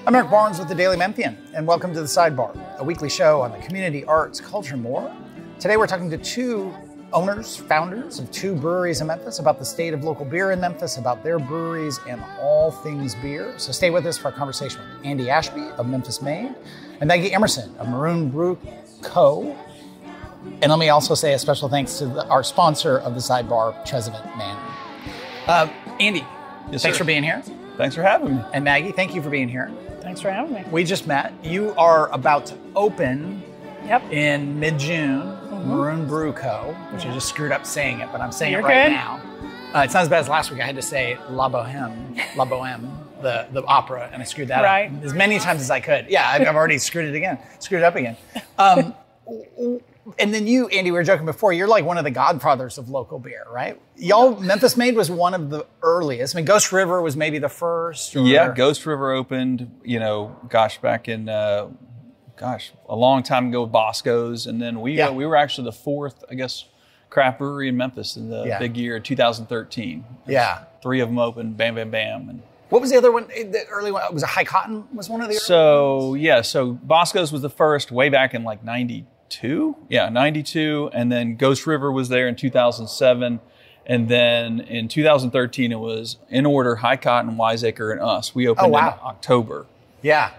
I'm Eric Barnes with the Daily Memphian, and welcome to the Sidebar, a weekly show on the community, arts, culture, and more. Today we're talking to two owners, founders of two breweries in Memphis about the state of local beer in Memphis, about their breweries, and all things beer. So stay with us for a conversation with Andy Ashby of Memphis Made and Maggie Emerson of Maroon Brew Co. And let me also say a special thanks to our sponsor of the Sidebar, Treasevant Man. Andy, yes, thanks sir. for being here. Thanks for having me. And Maggie, thank you for being here. Thanks for having me. We just met. You are about to open in mid-June, Maroon Brew Co., which I just screwed up saying it, but I'm saying it right now. It's not as bad as last week. I had to say La Boheme, the opera, and I screwed that up as many times as I could. Yeah, I've already screwed it up again. And then you, Andy, we were joking before, you're like one of the godfathers of local beer, right? Y'all, Memphis Made was one of the earliest. I mean, Ghost River was maybe the first. Yeah, Ghost River opened, back in, a long time ago with Bosco's. And then we were actually the fourth, craft brewery in Memphis in the big year of 2013. Yeah. 3 of them opened, bam, bam, bam. And what was the other one? The early one was High Cotton was one of the early ones? So Bosco's was the first way back in like 92. Yeah, 92. And then Ghost River was there in 2007. And then in 2013, it was in order, High Cotton, Wiseacre, and us. We opened in October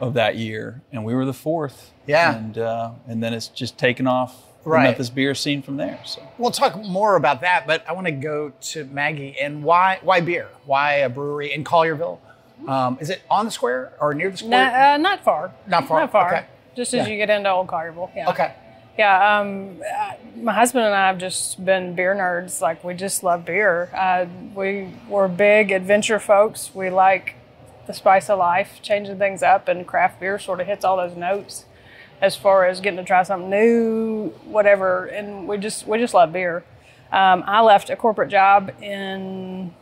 of that year. And we were the fourth. Yeah. And then it's just taken off the Memphis beer scene from there. So we'll talk more about that, but I want to go to Maggie. And why beer? Why a brewery in Collierville? Is it on the square or near the square? Not far. Not far? Not far. Okay. Just as you get into Old Collierville. Yeah. Okay. Yeah, my husband and I have just been beer nerds. Like, we just love beer. We're big adventure folks. We like the spice of life, changing things up, and craft beer sort of hits all those notes as far as getting to try something new, whatever. And we just love beer. I left a corporate job in,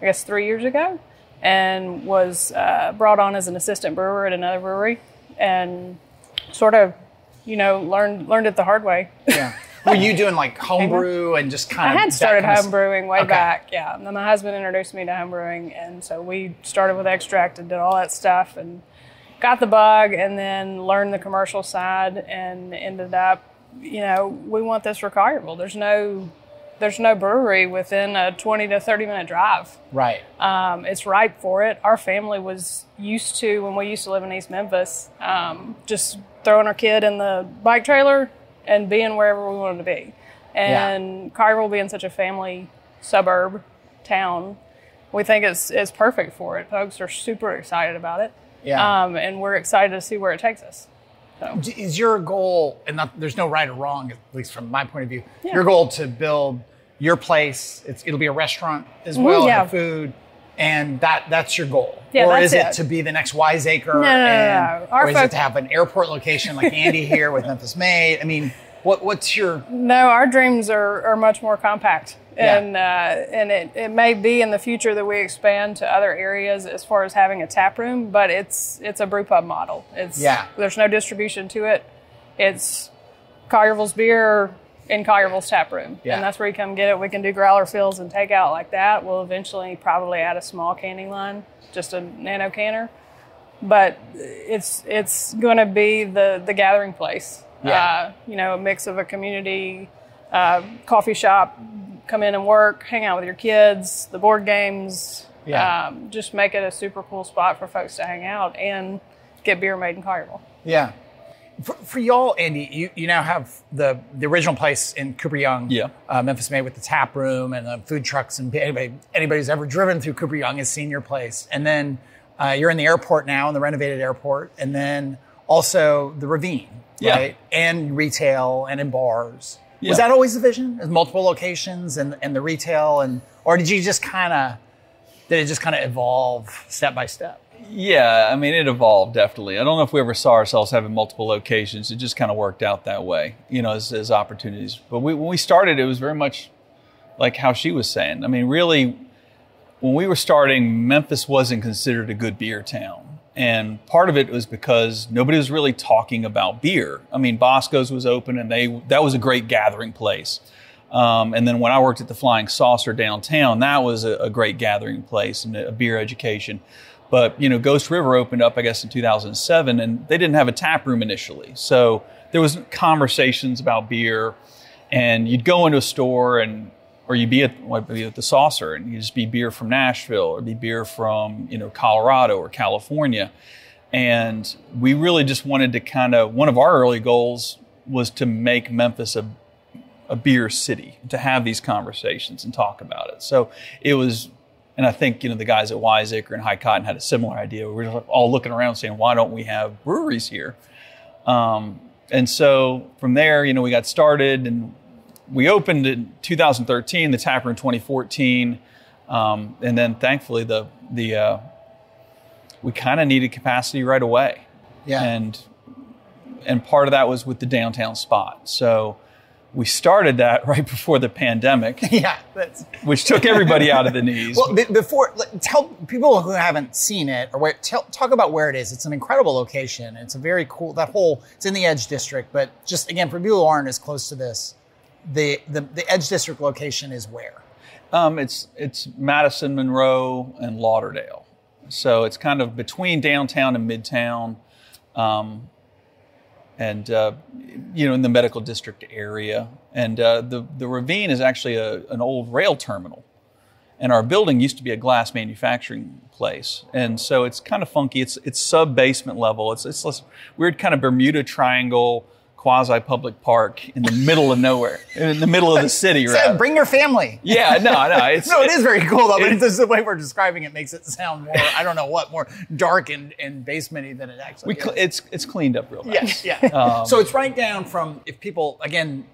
3 years ago, and was brought on as an assistant brewer at another brewery, and sort of learned it the hard way. Yeah. Were you doing like homebrew and just kind of? I had started homebrewing way back, yeah. And then my husband introduced me to homebrewing, and so we started with extract and did all that stuff and got the bug, and then learned the commercial side, and ended up, we want this for Collierville. There's no brewery within a 20 to 30 minute drive. Right. It's ripe for it. Our family was used to, when we used to live in East Memphis, just throwing our kid in the bike trailer and being wherever we wanted to be. And Collierville being such a family suburb town, we think it's perfect for it. Folks are super excited about it. Yeah. And we're excited to see where it takes us. So. Is your goal, and there's no right or wrong, at least from my point of view, your goal to build your place, it'll be a restaurant as well, have food, and that's your goal? Yeah, or is it to be the next Wiseacre? No. Or is it to have an airport location like Andy here with Memphis Made? I mean, what's your... No, our dreams are much more compact. And it may be in the future that we expand to other areas as far as having a tap room, but it's a brew pub model. There's no distribution to it. It's Collierville's beer in Collierville's tap room. Yeah. And that's where you come get it. We can do growler fills and takeout like that. We'll eventually probably add a small canning line, just a nano canner. But it's going to be the gathering place. Yeah. A mix of a community coffee shop, come in and work, hang out with your kids, the board games, just make it a super cool spot for folks to hang out and get beer made in Collierville. Yeah. For y'all, Andy, you now have the original place in Cooper Young, Memphis Made, with the tap room and the food trucks, and anybody who's ever driven through Cooper Young has seen your place. And then you're in the airport now, in the renovated airport, and then also the Ravine, right? And retail and in bars. Yeah. Was that always the vision? Multiple locations and the retail, or did it just kind of evolve step by step? Yeah, I mean, it evolved, definitely. I don't know if we ever saw ourselves having multiple locations. It just kind of worked out that way, as opportunities. But when we started, it was very much like how she was saying. I mean, really, when we were starting, Memphis wasn't considered a good beer town. And part of it was because nobody was really talking about beer. I mean, Bosco's was open, and that was a great gathering place. And then when I worked at the Flying Saucer downtown, that was a great gathering place and a beer education. But, Ghost River opened up, I guess, in 2007, and they didn't have a tap room initially. So there was conversations about beer, and you'd go into a store or you'd be at the Saucer, and you'd just be beer from Nashville or be beer from, Colorado or California. And we really just wanted to one of our early goals was to make Memphis a beer city, to have these conversations and talk about it. So it was, and I think, the guys at Wiseacre and High Cotton had a similar idea. We were all looking around saying, why don't we have breweries here? And so from there, we got started, and we opened in 2013, the tap room 2014. And then thankfully we kind of needed capacity right away. Yeah. And part of that was with the downtown spot. So we started that right before the pandemic. Yeah. Which took everybody out of the knees. Well, tell people who haven't seen it, or talk about where it is. It's an incredible location. It's a very cool, it's in the Edge District, but just again, for people who aren't as close to this, the Edge District location is where? It's Madison, Monroe, and Lauderdale. So it's kind of between downtown and midtown. And in the medical district area. And the Ravine is actually an old rail terminal. And our building used to be a glass manufacturing place. And so it's kind of funky. It's sub-basement level. It's this weird kind of Bermuda Triangle, quasi-public park in the middle of nowhere, in the middle of the city, right? Bring your family. Yeah, no. It is very cool, though, but the way we're describing it makes it sound more, I don't know what, more dark and basementy than it actually is. It's cleaned up real nice. Yes, yeah. So it's right down from, if people, again,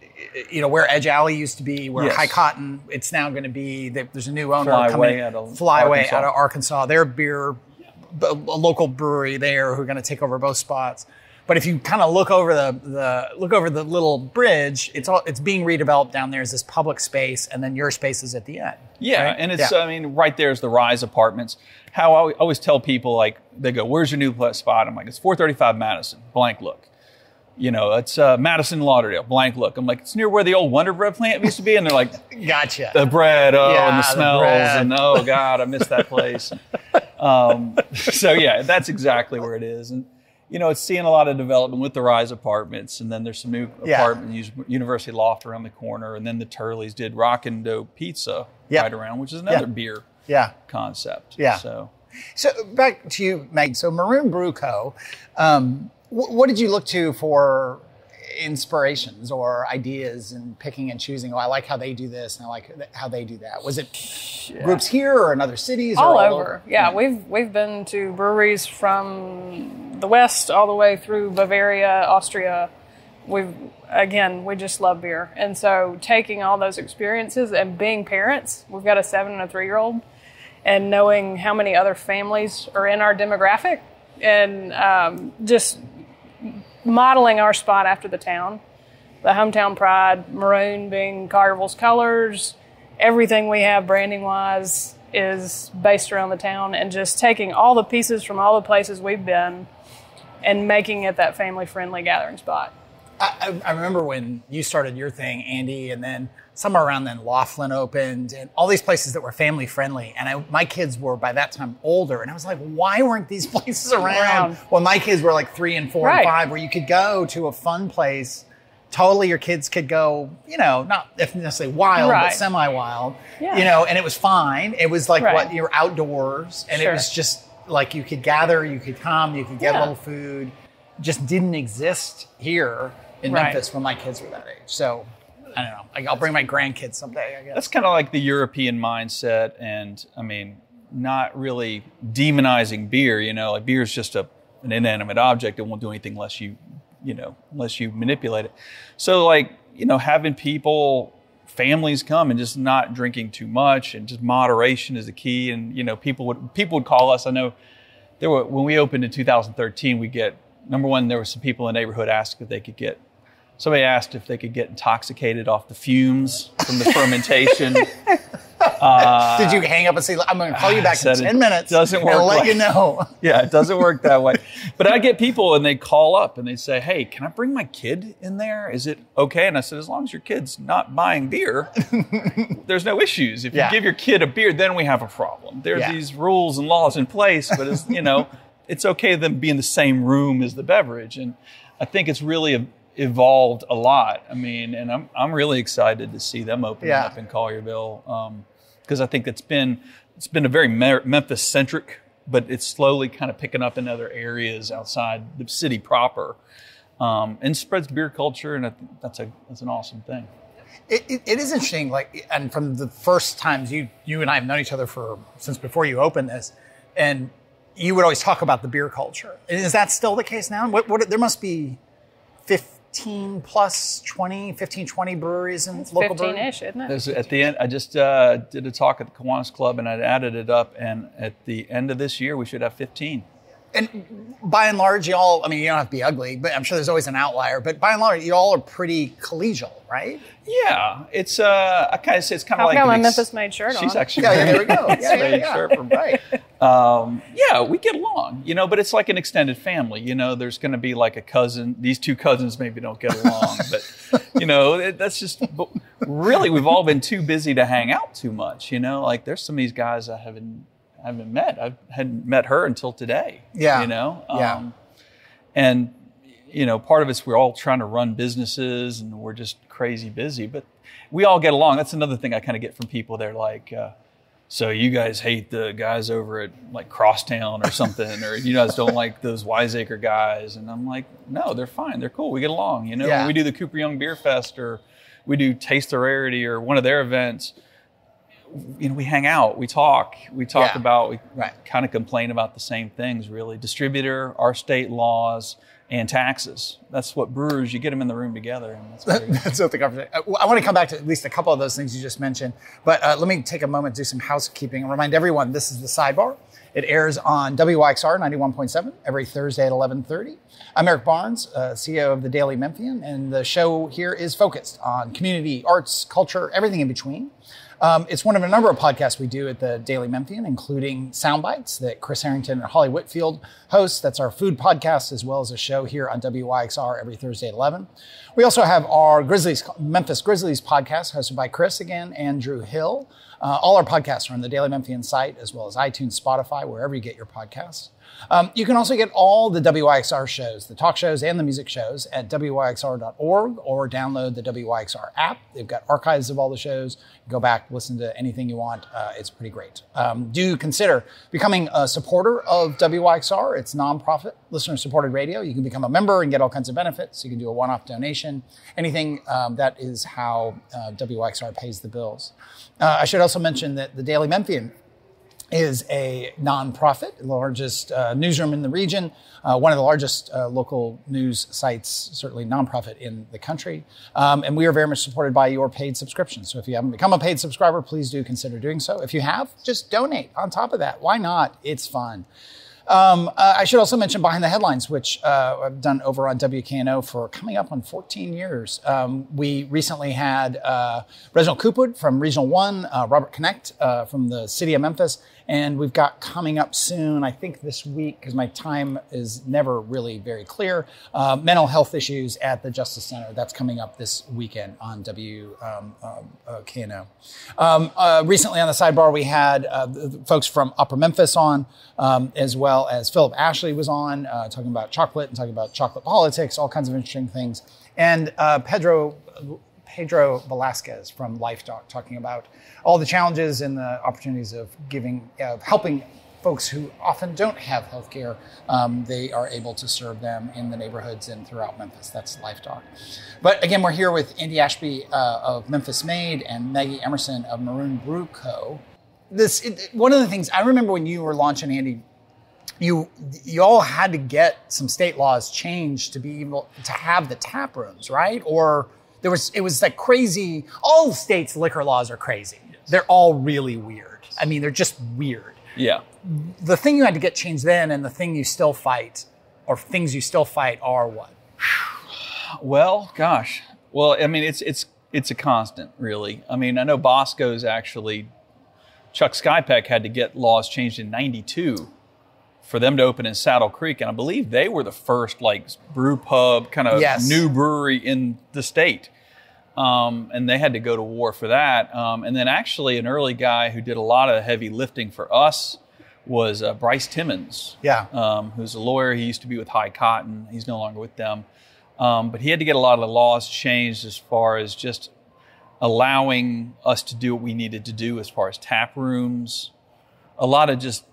where Edge Alley used to be, where High Cotton, it's now going to be, there's a new owner coming, Flyway out of Arkansas. Their beer, a local brewery there who are going to take over both spots. But if you kind of look over the little bridge, it's being redeveloped down there as this public space, and then your space is at the end. Yeah, right? And it's right there's the Rise Apartments. How I always tell people, they go, "Where's your new spot?" I'm like, "It's 435 Madison." Blank look. It's Madison Lauderdale. Blank look. I'm like, "It's near where the old Wonder Bread plant used to be," and they're like, "Gotcha." The bread, and the smells, and oh God, I miss that place. So yeah, that's exactly where it is, and. It's seeing a lot of development with the Rise Apartments, and then there's some new apartments, University Loft around the corner, and then the Turleys did Rock and Dough Pizza right around, which is another beer concept. Yeah. So back to you, Meg. So Maroon Brew Co. What did you look to for inspirations or ideas in picking and choosing? Oh, I like how they do this, and I like how they do that. Was it groups here or in other cities? All over. Yeah, we've been to breweries from the West all the way through Bavaria, Austria. We just love beer. And so taking all those experiences and being parents, we've got a 7 and a 3-year-old, and knowing how many other families are in our demographic, and just modeling our spot after the town, the hometown pride, maroon being Carnival's colors, everything we have branding wise is based around the town, and just taking all the pieces from all the places we've been and making it that family friendly gathering spot. I remember when you started your thing, Andy, and then somewhere around then Laughlin opened, and all these places that were family friendly. And my kids were by that time older, and I was like, why weren't these places around? Well, my kids were like 3 and 4 and 5, where you could go to a fun place. Totally, your kids could go, not necessarily wild, but semi-wild, and it was fine. It was like what you're outdoors, and it was just like you could gather, you could come, you could get a little food. Just didn't exist here in Memphis when my kids were that age. So I don't know. I'll bring my grandkids someday, I guess. That's kind of like the European mindset, and not really demonizing beer. Like beer is just an inanimate object. It won't do anything unless you manipulate it. So having families come and just not drinking too much, and just moderation is the key. And people would call us. I know when we opened in 2013, we get. Number one, there were some people in the neighborhood somebody asked if they could get intoxicated off the fumes from the fermentation. Did you hang up and say, I'm going to call you back in 10 minutes doesn't work and let you know? Yeah, it doesn't work that way. But I get people and they call up and they say, hey, can I bring my kid in there? Is it okay? And I said, as long as your kid's not buying beer, there's no issues. If you give your kid a beer, then we have a problem. There's these rules and laws in place, but it's, it's okay them be in the same room as the beverage. And I think it's really evolved a lot. I mean, and I'm really excited to see them open up in Collierville, because I think it's been a very Memphis centric, but it's slowly kind of picking up in other areas outside the city proper, and spreads beer culture, and I think that's an awesome thing. It is interesting, and from the first times you and I have known each other since before you opened this, and you would always talk about the beer culture. Is that still the case now? What there must be 15 plus 20 breweries in local breweries. 15-ish, isn't it? At the end, I just did a talk at the Kiwanis Club, and I added it up, and at the end of this year, we should have 15. And by and large, you all, I mean, you don't have to be ugly, but I'm sure there's always an outlier, but by and large, you all are pretty collegial, right? Yeah. It's, I kind of say it's kind of like... I've got my Memphis made shirt on. She's actually there we go. Yeah. shirt from, right. We get along, but it's like an extended family. There's going to be like a cousin. These two cousins maybe don't get along, but, that's just... But really, we've all been too busy to hang out too much, Like, there's some of these guys I haven't met. I hadn't met her until today. Yeah. And, part of it's we're all trying to run businesses and we're just crazy busy, but we all get along. That's another thing I kind of get from people. They're like, so you guys hate the guys over at like Crosstown or something, or you guys don't like those Wiseacre guys. And I'm like, no, they're fine. They're cool. We get along. When we do the Cooper Young Beer Fest or we do Taste the Rarity or one of their events, we hang out, we talk about, we kind of complain about the same things, really. Distributor, our state laws, and taxes. That's what brewers, you get them in the room together. And that's what the conversation. I want to come back to at least a couple of those things you just mentioned, but let me take a moment to do some housekeeping and remind everyone this is the Sidebar. It airs on WYXR 91.7 every Thursday at 11:30. I'm Eric Barnes, CEO of the Daily Memphian, and the show here is focused on community, arts, culture, everything in between. It's one of a number of podcasts we do at the Daily Memphian, including Soundbites that Chris Harrington and Holly Whitfield host. That's our food podcast, as well as a show here on WYXR every Thursday at 11. We also have our Memphis Grizzlies podcast, hosted by Chris again and Drew Hill. All our podcasts are on the Daily Memphian site, as well as iTunes, Spotify, wherever you get your podcasts. You can also get all the WYXR shows, the talk shows and the music shows at WYXR.org, or download the WYXR app. They've got archives of all the shows. Go back, listen to anything you want. It's pretty great. Do consider becoming a supporter of WYXR. It's nonprofit, listener-supported radio. You can become a member and get all kinds of benefits. You can do a one-off donation, anything. That is how WYXR pays the bills. I should also mention that the Daily Memphian is a nonprofit, the largest newsroom in the region, one of the largest local news sites, certainly nonprofit in the country. And we are very much supported by your paid subscription. So if you haven't become a paid subscriber, please do consider doing so. If you have, just donate on top of that. Why not? It's fun. I should also mention Behind the Headlines, which I've done over on WKNO for coming up on 14 years. We recently had Reginald Coopwood from Regional 1, Robert Connect from the city of Memphis, and we've got coming up soon, I think this week, because my time is never really very clear, mental health issues at the Justice Center. That's coming up this weekend on WKNO. Recently on the Sidebar, we had folks from Upper Memphis on, as well as Philip Ashley was on, talking about chocolate and talking about chocolate politics, all kinds of interesting things. And Pedro Velasquez from LifeDoc, talking about all the challenges and the opportunities of helping folks who often don't have health care. They are able to serve them in the neighborhoods and throughout Memphis. That's LifeDoc. But again, we're here with Andy Ashby of Memphis Made and Maggie Emerson of Maroon Brew Co. One of the things I remember when you were launching, Andy, you all had to get some state laws changed to be able to have the tap rooms, right? Or it was like crazy. All states' liquor laws are crazy. Yes. They're all really weird. I mean, they're just weird. Yeah. The thing you had to get changed then, and the thing you still fight, or things you still fight, are what? Well, gosh. Well, I mean, it's a constant, really. I mean, I know Bosco's actually, Chuck Skypeck had to get laws changed in '92 for them to open in Saddle Creek. And I believe they were the first like brew pub kind of new brewery in the state. And they had to go to war for that. And then actually an early guy who did a lot of heavy lifting for us was Bryce Timmons, who's a lawyer. He used to be with High Cotton. He's no longer with them. But he had to get a lot of the laws changed as far as just allowing us to do what we needed to do as far as tap rooms, a lot of just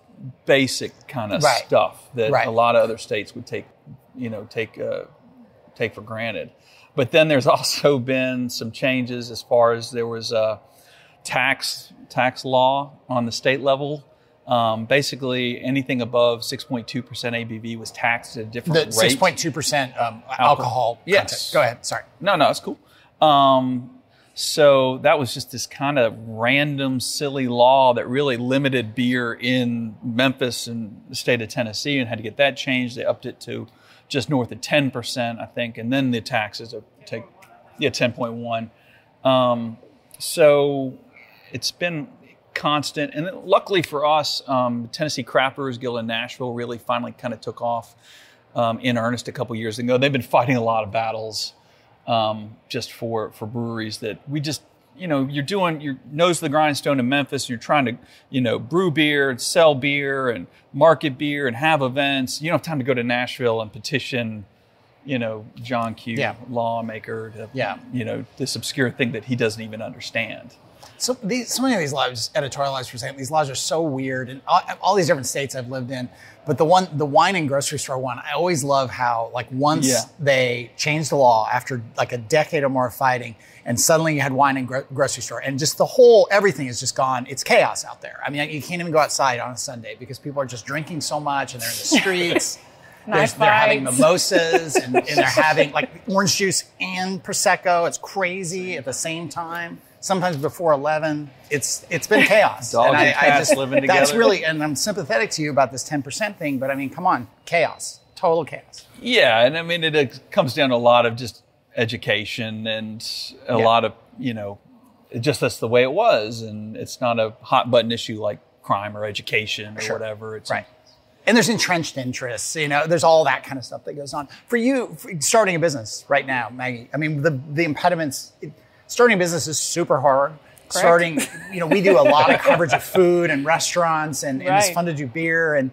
basic kind of stuff that a lot of other states would take for granted. But then there's also been some changes as far as there was a tax law on the state level. Basically, anything above 6.2% ABV was taxed at a different rate. 6.2% alcohol yes. content. Go ahead. Sorry. No, it's cool. So that was just this kind of random, silly law that really limited beer in Memphis and the state of Tennessee, and had to get that changed. They upped it to just north of 10%, I think, and then the taxes take 10.1. So it's been constant, and luckily for us, Tennessee Craft Brewers Guild in Nashville really finally kind of took off in earnest a couple years ago. They've been fighting a lot of battles just for breweries that we just, you're doing your nose to the grindstone in Memphis, and you're trying to, brew beer and sell beer and market beer and have events. You don't have time to go to Nashville and petition, John Q, lawmaker, this obscure thing that he doesn't even understand. So many of these laws, just editorialized for a second, these laws are so weird, and all these different states I've lived in. But the wine and grocery store one, I always love how once they changed the law after like a decade or more of fighting, and suddenly you had wine and grocery store, and just everything is just gone. It's chaos out there. I mean, you can't even go outside on a Sunday because people are just drinking so much, and they're in the streets. They're having mimosas, and they're having like orange juice and Prosecco. It's crazy at the same time. Sometimes before 11, it's been chaos. Dogs and cats living together. That's really, and I'm sympathetic to you about this 10% thing, but I mean, come on, chaos, total chaos. Yeah, and I mean, it comes down to a lot of just education and a lot of, just that's the way it was, and it's not a hot button issue like crime or education or whatever. It's right. And there's entrenched interests, there's all that kind of stuff that goes on. For you, starting a business right now, Maggie, I mean, the impediments. Starting a business is super hard. Correct. We do a lot of coverage of food and restaurants, and it's fun to do beer and,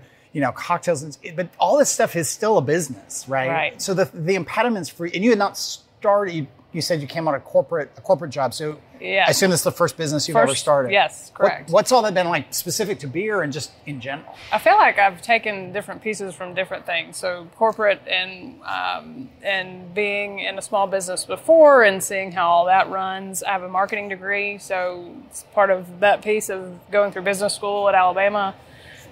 cocktails. But all this stuff is still a business, right? Right. So the impediments and you had not started, you said you came on a corporate job. So I assume this is the first business you've ever started. Yes, correct. What's all that been like specific to beer and just in general? I feel like I've taken different pieces from different things. So corporate and being in a small business before and seeing how all that runs. I have a marketing degree, so it's part of that piece of going through business school at Alabama.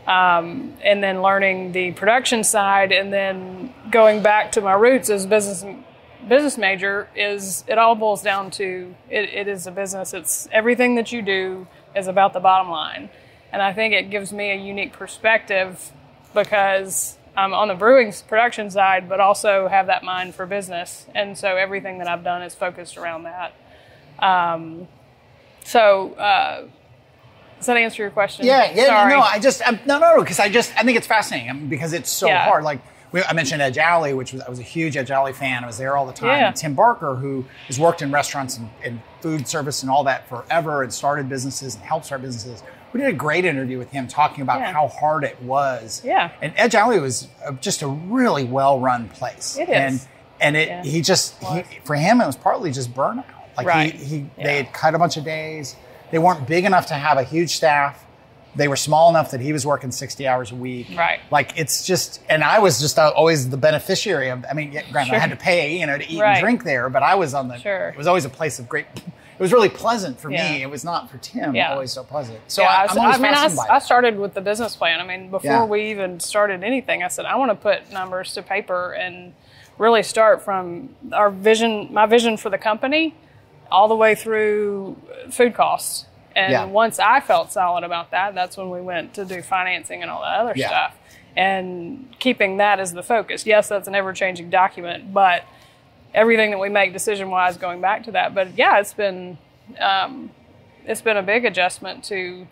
And then learning the production side, and then going back to my roots as business major it all boils down to it is a business. It's everything that you do is about the bottom line. And I think it gives me a unique perspective because I'm on the brewing production side, but also have that mind for business. And so everything that I've done is focused around that. Does that answer your question? Yeah. Sorry. No, because I think it's fascinating because it's so hard. Like, I mentioned Edge Alley, I was a huge Edge Alley fan. I was there all the time. Yeah. And Tim Barker, who has worked in restaurants and food service and all that forever and started businesses and helped start businesses. We did a great interview with him talking about how hard it was. Yeah. And Edge Alley was just a really well-run place. It is. And for him, it was partly just burnout. Like they had cut a bunch of days. They weren't big enough to have a huge staff. They were small enough that he was working 60 hours a week. Right. Like, it's just, and I was just always the beneficiary of, granted, I had to pay, to eat and drink there, but I was it was always a place of great, it was really pleasant for me. It was not for Tim, always so pleasant. So I'm always fascinated by it. I started with the business plan. Before we even started anything, I said, I want to put numbers to paper and really start from my vision for the company all the way through food costs. And once I felt solid about that, that's when we went to do financing and all that other stuff. And keeping that as the focus. Yes, that's an ever-changing document, but everything that we make decision-wise going back to that. But it's been a big adjustment to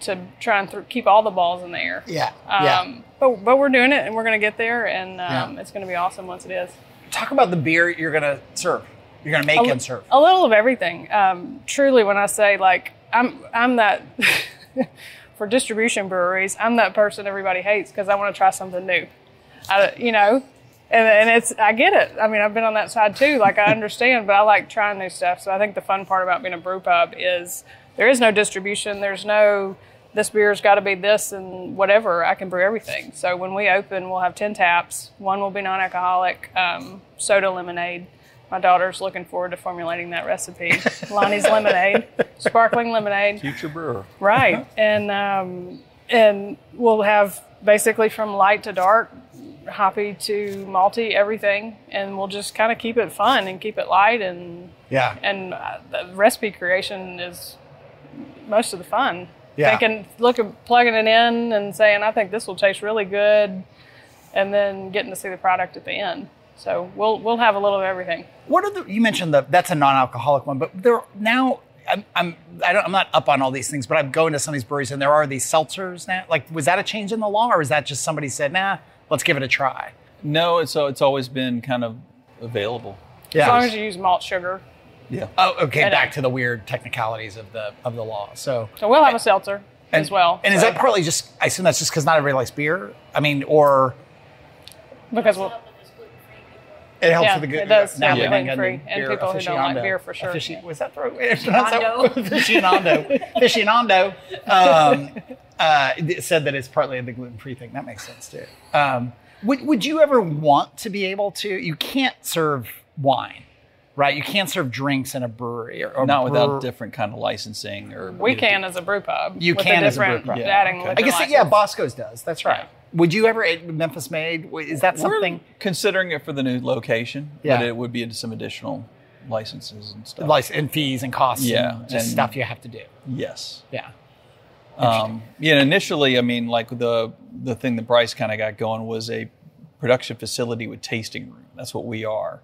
to try and keep all the balls in the air. Yeah. But we're doing it, and we're going to get there, and it's going to be awesome once it is. Talk about the beer you're going to serve. You're going to make and serve. A little of everything. Truly, when I say, like, I'm that, for distribution breweries, I'm that person everybody hates because I want to try something new. And I get it. I mean, I've been on that side too. Like, I understand, but I like trying new stuff. So I think the fun part about being a brew pub is there is no distribution. There's no, this beer's got to be this and whatever. I can brew everything. So when we open, we'll have 10 taps. One will be non-alcoholic, soda lemonade. My daughter's looking forward to formulating that recipe. Lonnie's lemonade, sparkling lemonade. Future brewer. Right. And we'll have basically from light to dark, hoppy to malty, everything, and we'll just kind of keep it fun and keep it light, and the recipe creation is most of the fun. Plugging it in and saying, I think this will taste really good, and then getting to see the product at the end. So we'll have a little of everything. You mentioned that's a non-alcoholic one, but there now. I'm not up on all these things, but I'm going to some of these breweries and there are these seltzers now. Like, was that a change in the law, or is that just somebody said, nah, let's give it a try? No, it's always been kind of available. Yeah. As long as you use malt sugar. Yeah. Oh, okay. Back to the weird technicalities of the law. So we'll have a seltzer as well. And is that partly just? I assume that's just because not everybody likes beer. I mean, or because it helps with the good. It does. Now gluten-free, and people who don't like beer for sure. Was that the right way? Aficionado. Said that it's partly the gluten-free thing. That makes sense too. Would you ever want to be able to? You can't serve wine, right? You can't serve drinks in a brewery or not without different kind of licensing. Or we can as a brew pub. You can as a brew pub. Adding I guess Bosco's does. That's right. Yeah. Would you ever at Memphis Made? Is that something? We're considering it for the new location, but it would be some additional licenses and stuff. And fees and costs and just stuff you have to do. Yes. Yeah. Initially, I mean, like the thing that Bryce kind of got going was a production facility with tasting room. That's what we are.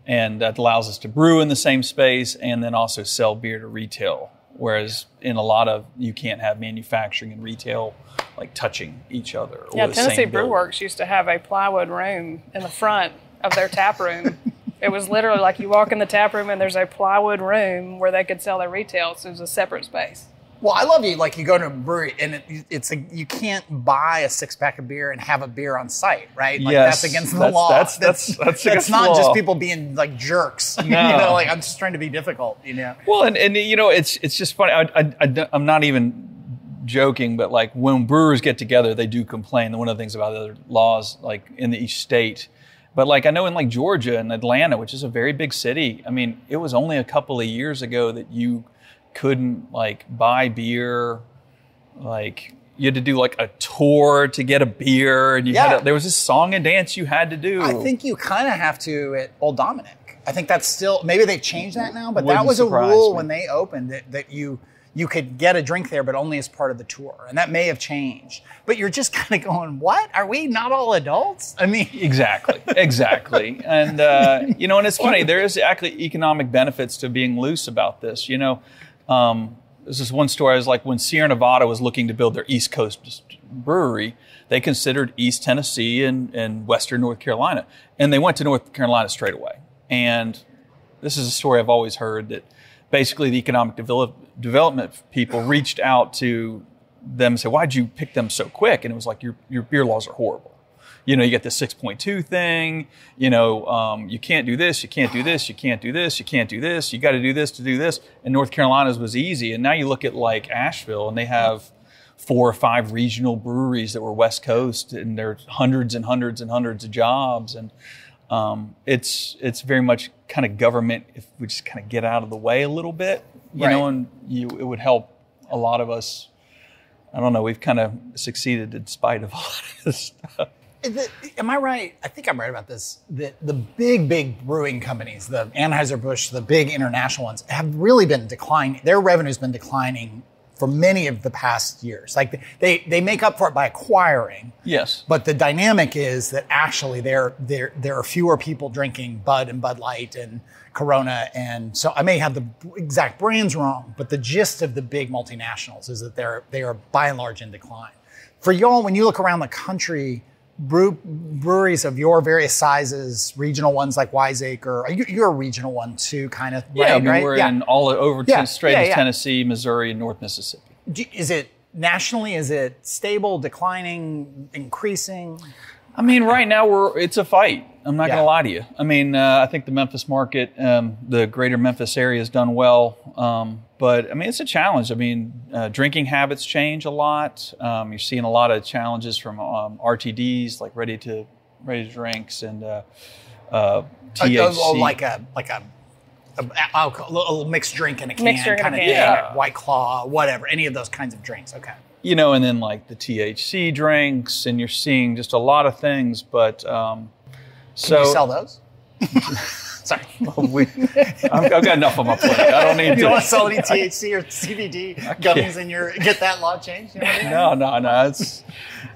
And that allows us to brew in the same space and then also sell beer to retail. Whereas in a lot of, you can't have manufacturing and retail like touching each other. Yeah, Tennessee Brew Works used to have a plywood room in the front of their tap room. It was literally like you walk in the tap room and there's a plywood room where they could sell their retail. So it was a separate space. Well, I love you. Like, you go to a brewery and you can't buy a 6-pack of beer and have a beer on site, right? Like, yes, that's against the law. That's not just people being like jerks. No. Like, I'm just trying to be difficult. Well, and it's just funny. I'm not even joking, but like when brewers get together, they do complain. One of the things about the other laws, like in each state. But like I know in like Georgia and Atlanta, which is a very big city. I mean, it was only a couple of years ago that you couldn't like buy beer, like you had to do like a tour to get a beer, and there was this song and dance you had to do. I think you kind of have to at Old Dominic. I think that's still, maybe they've changed that now, but that was a rule when they opened that you could get a drink there, but only as part of the tour, and that may have changed. But you're just kind of going, what? Are we not all adults? I mean, exactly, and and it's funny. There is actually economic benefits to being loose about this. This is one story. I was like, when Sierra Nevada was looking to build their East Coast brewery, they considered East Tennessee and Western North Carolina. And they went to North Carolina straight away. And this is a story I've always heard, that basically the economic development people reached out to them and said, why'd you pick them so quick? And it was like, your beer laws are horrible. You get the 6.2 thing, you can't do this, you can't do this, you can't do this, you can't do this, you got to do this to do this. And North Carolina's was easy. And now you look at like Asheville, and they have 4 or 5 regional breweries that were West Coast, and there's hundreds and hundreds and hundreds of jobs. And it's very much kind of government, if we just kind of get out of the way a little bit, and it would help a lot of us. I don't know, we've kind of succeeded in spite of a lot of this stuff. Am I right? I think I'm right about this. The big brewing companies, the Anheuser-Busch, the big international ones, have really been declining. Their revenue's been declining for many of the past years. Like they make up for it by acquiring. Yes. But the dynamic is that actually there are fewer people drinking Bud and Bud Light and Corona. And so I may have the exact brands wrong, but the gist of the big multinationals is that they are by and large in decline. For y'all, when you look around the country, breweries of your various sizes, regional ones like Wiseacre, you're a regional one too, kind of. Yeah, right, I mean, right? we're in all over straight to yeah. Tennessee, Missouri, and North Mississippi. Is it nationally? Is it stable, declining, increasing? I mean, right now it's a fight. I'm not going to lie to you. I mean, I think the Memphis market, the greater Memphis area has done well. But I mean, it's a challenge. I mean, drinking habits change a lot. You're seeing a lot of challenges from RTDs, like ready to drinks, and THC. Like a little mixed drink in a can, kind of thing. White Claw, whatever, any of those kinds of drinks. Okay. You know, and then like the THC drinks, and you're seeing just a lot of things. But Can you sell those? Sorry. I've got enough on my plate. I don't need to. You don't want to sell any THC or CBD gummies in get that law changed? You know No. It's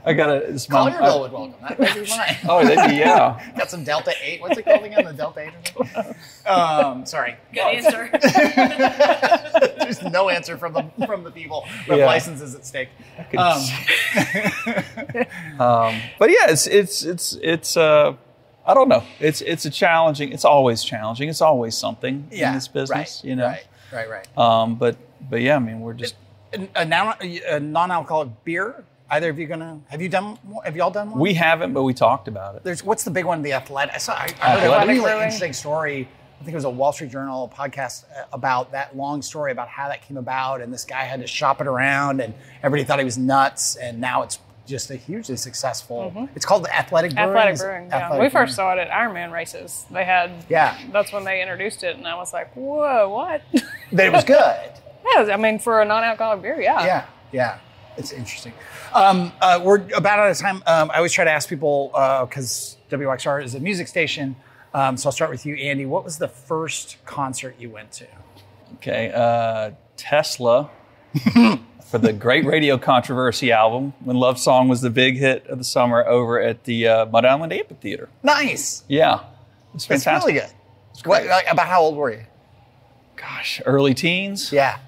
Collierville would welcome that. That'd be fine. Oh, that'd be, yeah. Got some Delta 8. What's it called again? The Delta 8 or something? Sorry. Good answer. There's no answer from the people. The license is at stake. But yeah, it's I don't know. It's a challenging. It's always challenging. It's always something in this business, right, you know. Right. But yeah, I mean, we're just a non-alcoholic beer. Either of you have y'all done one? We haven't, but we talked about it. What's the big one? The Athletic. I heard a really interesting story. I think it was a Wall Street Journal podcast about that long story about how that came about, and this guy had to shop it around, and everybody thought he was nuts, and now it's just a hugely successful. Mm-hmm. It's called the Athletic Brewing. Athletic Brewing. Yeah, we first saw it at Ironman races. They had. Yeah. That's when they introduced it, and I was like, "Whoa, what?" That it was good. Yeah, I mean, for a non-alcoholic beer, yeah. Yeah. It's interesting. We're about out of time. I always try to ask people because WXR is a music station. So I'll start with you, Andy. What was the first concert you went to? Okay, Tesla. For the Great Radio Controversy album, when Love Song was the big hit of the summer over at the Mud Island Amphitheater. Nice. Yeah. It's fantastic. That's really good. It's great. About how old were you? Gosh, early teens. Yeah.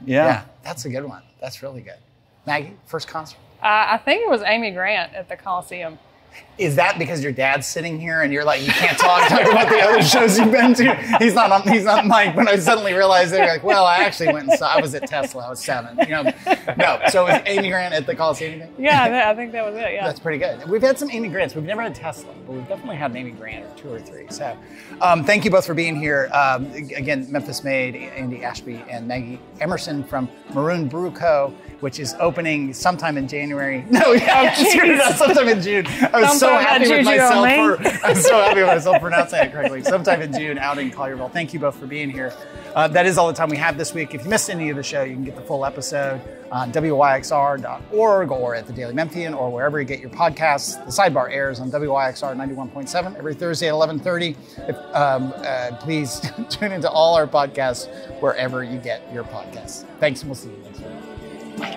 That's a good one. That's really good. Maggie, first concert? I think it was Amy Grant at the Coliseum. Is that because your dad's sitting here and you're like, you can't talk about the other shows you've been to? He's not Mike. When I suddenly realized that, you're like, well, I actually went and saw, I was at Tesla. I was 7. You know, no. So was Amy Grant at the Coliseum? Yeah, I think that was it. Yeah. That's pretty good. We've had some Amy Grants. We've never had Tesla, but we've definitely had an Amy Grant or 2 or 3. So thank you both for being here. Again, Memphis made Andy Ashby and Maggie Emerson from Maroon Brew Co., which is opening sometime in January. No, sometime in June. I was so happy with myself pronouncing it correctly. Sometime in June out in Collierville. Thank you both for being here. That is all the time we have this week. If you missed any of the show, you can get the full episode on wyxr.org or at the Daily Memphian or wherever you get your podcasts. The Sidebar airs on WYXR 91.7 every Thursday at 11:30. Please tune into all our podcasts wherever you get your podcasts. Thanks, and we'll see you next week. Bye.